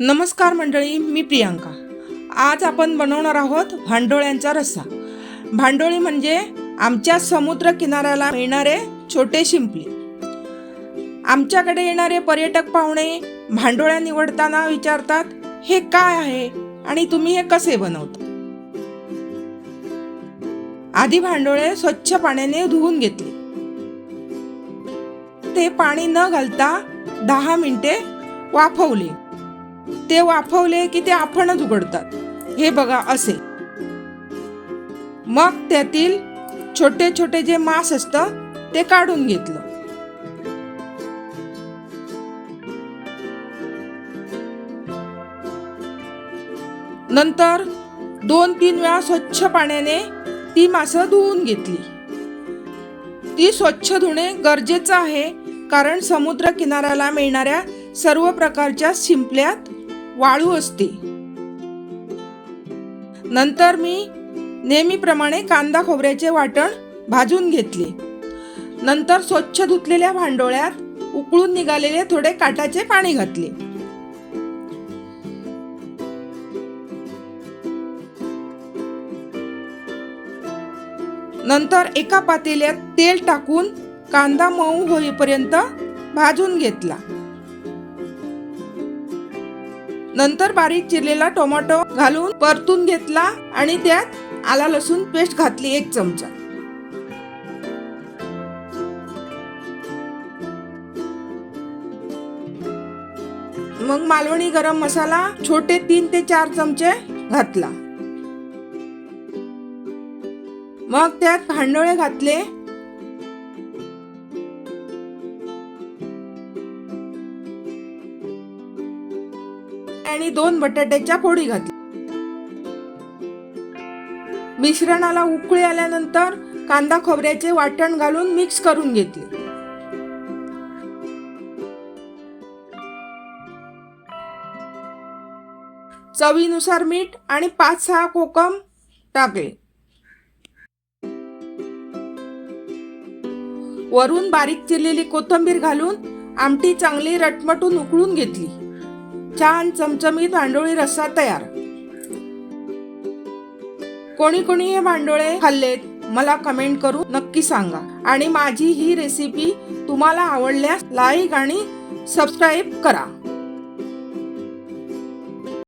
नमस्कार मंडळी, मी प्रियांका। आज आपण बनवणार आहोत भांडोळ्यांचा रस्सा। भांडोळी म्हणजे आमच्या समुद्र किनाऱ्याला मिळणारे छोटे शिंपले। आमच्याकडे येणारे पर्यटक पाहुणे भांडोळ्या निवडताना विचारतात, हे काय आहे आणि तुम्ही हे कसे बनवता? आधी भांडोळे स्वच्छ पाण्याने धुवून घेतले। ते पाणी न घालता 10 मिनिटे वाफवले। ते वाफवले की ते आपणच उघडतात, हे बघा असे। मग त्यातील छोटे छोटे जे मांस असतं ते काढून घेतलं। नंतर 2-3 वेळा स्वच्छ पाण्याने ती मांस धुवून घेतली। ती स्वच्छ धुणे गरजेचं आहे, कारण समुद्र किनाऱ्याला मिळणाऱ्या सर्व प्रकारच्या शिंपल्यात वाळू असते। नंतर मी नेहमीप्रमाणे कांदा खोबऱ्याचे वाटण भाजून घेतले। नंतर स्वच्छ धुतलेल्या भांडोळ्यात उकळून निघालेले थोडे काटाचे पाणी घातले। नंतर एका पातेल्यात तेल टाकून कांदा मऊ होईपर्यंत भाजून घेतला। नंतर बारीक चिरलेला टोमॅटो घालून परतून घेतला आणि त्यात आला लसूण पेस्ट घातली 1 चमचा। मग मालवणी गरम मसाला छोटे 3 ते 4 चमचे घातला। मग त्यात भांडोळे घातले आणि 2 बटाट्याच्या फोडी घातल्या। मिश्रणाला उकळी आल्यानंतर कांदा खोबऱ्याचे वाटण घालून मिक्स करून घेतले। चवीनुसार मीठ आणि 5-6 कोकम टाकले। वरून बारीक चिरलेली कोथिंबीर घालून आमटी चांगली रटमटून उकळून घेतली। छान चमचमीत भांडोळी रस्सा तयार। कोणी कोणी हे भांडोळे खाल्लेत मला कमेंट करून नक्की सांगा। आणि माझी ही रेसिपी तुम्हाला आवडल्यास लाईक आणि सबस्क्राईब करा।